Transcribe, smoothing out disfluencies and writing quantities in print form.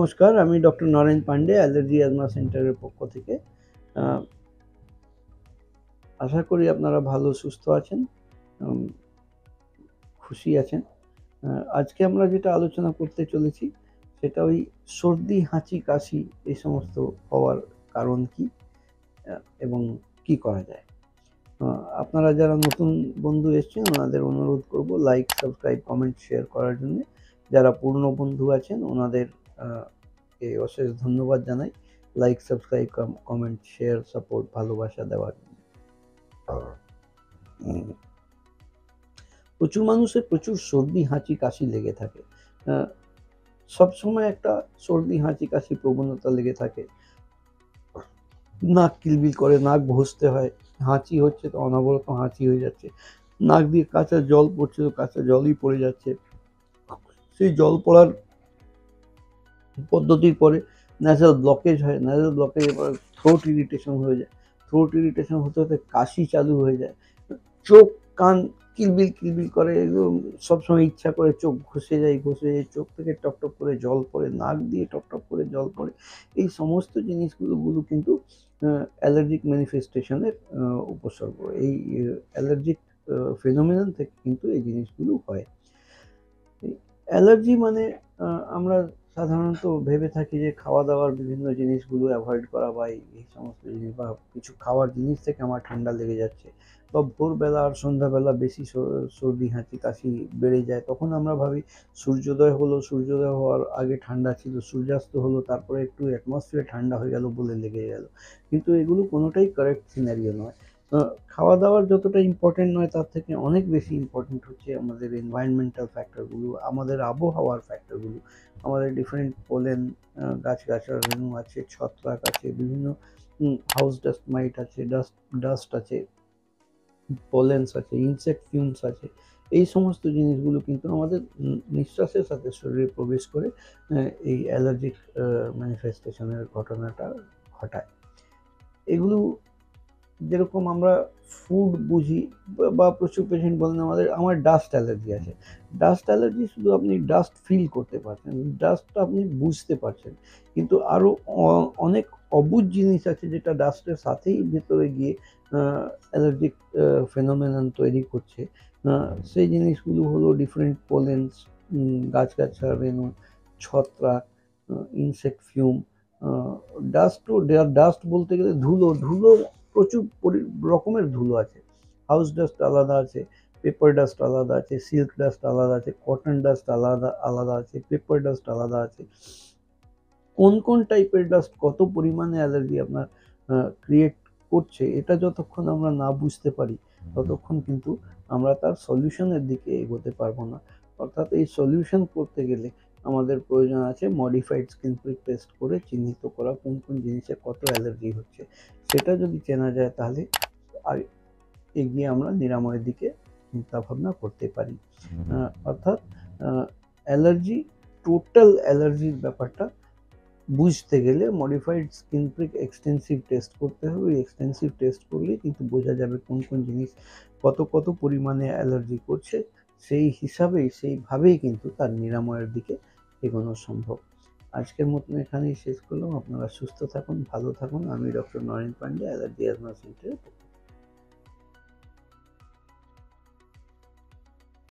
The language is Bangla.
নমস্কার, আমি doctor Naren Pandey, allergy asthma সেন্টারের পক্ষ থেকে। আশা করি আপনারা ভালো সুস্থ আছেন, খুশি আছেন। আজকে আমরা যেটা আলোচনা করতে চলেছি সেটা ওই সর্দি, হাঁচি, কাশি এই সমস্ত হওয়ার কারণ কি এবং কি করা যায়। আপনারা যারা নতুন বন্ধু এসছেন ওনাদের অনুরোধ করব লাইক, সাবস্ক্রাইব, কমেন্ট, শেয়ার করার জন্য। যারা পুরনো বন্ধু আছেন ওনাদের অশেষ ধন্যবাদ জানাই like, subscribe, comment, share, support, ভালোবাসা দেওয়ার জন্য। প্রচুর মানুষের প্রচুর সর্দি, হাঁচি, কাশি লেগে থাকে। সবসময় একটা সর্দি, হাঁচি, কাশি প্রবণতা লেগে থাকে। নাক কিলবিল করে, নাক ঘষতে হয়, হাঁচি হচ্ছে তো অনবরত হাঁচি হয়ে যাচ্ছে, নাক দিয়ে কাঁচা জল পড়ছে তো কাঁচা জলই পড়ে যাচ্ছে। সেই জল পড়ার পদ্ধতির পরে ন্যাসাল ব্লকেজ হয়, ন্যাসাল ব্লকেজ এবার থ্রোট ইরিটেশন হয়ে যায়, থ্রোট ইরিটেশন হতে হতে কাশি চালু হয়ে যায়, চোখ কান কিলবিল কিলবিল করে, সবসময় ইচ্ছা করে চোখ ঘষে যায়, চোখ থেকে টপটপ করে জল পড়ে, নাক দিয়ে টপটপ করে জল পড়ে। এই সমস্ত জিনিসগুলো কিন্তু অ্যালার্জিক ম্যানিফেস্টেশনের উপসর্গ। এই অ্যালার্জিক ফেনোমেনন থেকে কিন্তু এই জিনিসগুলো হয়। অ্যালার্জি মানে আমরা সাধারণত ভেবে থাকি যে খাওয়া দাওয়ার বিভিন্ন জিনিসগুলো অ্যাভয়েড করা বা এই সমস্ত জিনিস, বা কিছু খাওয়ার জিনিস থেকে আমার ঠান্ডা লেগে যাচ্ছে, বা ভোরবেলা আর সন্ধ্যাবেলা বেশি সর্দি, হাঁচি, কাশি বেড়ে যায়, তখন আমরা ভাবি সূর্যোদয় হলো, সূর্যোদয় হওয়ার আগে ঠান্ডা ছিল, সূর্যাস্ত হলো তারপরে একটু অ্যাটমসফিয়ার ঠান্ডা হয়ে গেল বলে লেগে গেল। কিন্তু এগুলো কোনোটাই কারেক্ট সিনারিও নয়। খাওয়া দাওয়ার যতটা ইম্পর্টেন্ট নয় তার থেকে অনেক বেশি ইম্পর্টেন্ট হচ্ছে আমাদের এনভায়রনমেন্টাল ফ্যাক্টরগুলো, আমাদের আবহাওয়ার ফ্যাক্টরগুলো, আমাদের ডিফারেন্ট পোলেন, গাছগাছার রেণু আছে, ছত্রাক আছে, বিভিন্ন হাউস ডাস্ট মাইট আছে, ডাস্ট আছে, পোলেন্স আছে, ইনসেক্ট ফিউমস আছে। এই সমস্ত জিনিসগুলো কিন্তু আমাদের নিঃশ্বাসের সাথে শরীরে প্রবেশ করে এই অ্যালার্জিক ম্যানিফেস্টেশনের ঘটনাটা ঘটায়। এগুলো যেরকম আমরা ফুড বুঝি, বা প্রচুর পেশেন্ট বলেন আমার ডাস্ট অ্যালার্জি আছে। ডাস্ট অ্যালার্জি শুধু আপনি ডাস্ট ফিল করতে পারছেন, ডাস্টটা আপনি বুঝতে পারছেন, কিন্তু আরও অনেক অবুঝ জিনিস আছে যেটা ডাস্টের সাথেই ভেতরে গিয়ে অ্যালার্জিক ফেনোমেনন তৈরি করছে। সেই জিনিসগুলো হলো ডিফারেন্ট পোলেন্স, গাছগাছার রেণু, ছত্রাক, ইনসেক্ট ফিউম, ডাস্ট বলতে গেলে ধুলো, প্রচুর রকমের ধুলো আছে। হাউস ডাস্ট আলাদা আছে, পেপার ডাস্ট আলাদা আছে, সিল্ক ডাস্ট আলাদা আছে, কটন ডাস্ট আলাদা আলাদা আছে, পেপার ডাস্ট আলাদা আছে। কোন কোন টাইপের ডাস্ট কত পরিমাণে অ্যালার্জি আপনার ক্রিয়েট করছে, এটা যতক্ষণ আমরা না বুঝতে পারি ততক্ষণ কিন্তু আমরা তার সলিউশনের দিকে এগোতে পারবো না। অর্থাৎ এই সলিউশন করতে গেলে আমাদের প্রয়োজন আছে মডিফাইড স্কিন প্রিক টেস্ট করে চিহ্নিত করা কোন কোন জিনিসে কত অ্যালার্জি হচ্ছে। সেটা যদি চেনা যায় তাহলে এগিয়ে আমরা নিরাময়ের দিকে চিন্তা ভাবনা করতে পারি। অর্থাৎ অ্যালার্জি, টোটাল অ্যালার্জির ব্যাপারটা বুঝতে গেলে modified skin prick extensive test করতে হবে। ওই এক্সটেন্সিভ টেস্ট করলেই কিন্তু বোঝা যাবে কোন কোন জিনিস কত পরিমাণে অ্যালার্জি করছে, সেই হিসাবেই সেইভাবেই কিন্তু তার নিরাময়ের দিকে এগোনো সম্ভব। আজকের মতন এখানেই শেষ করলাম। আপনারা সুস্থ থাকুন, ভালো থাকুন। আমি doctor Naren Pandey, allergy asthma সেন্টারের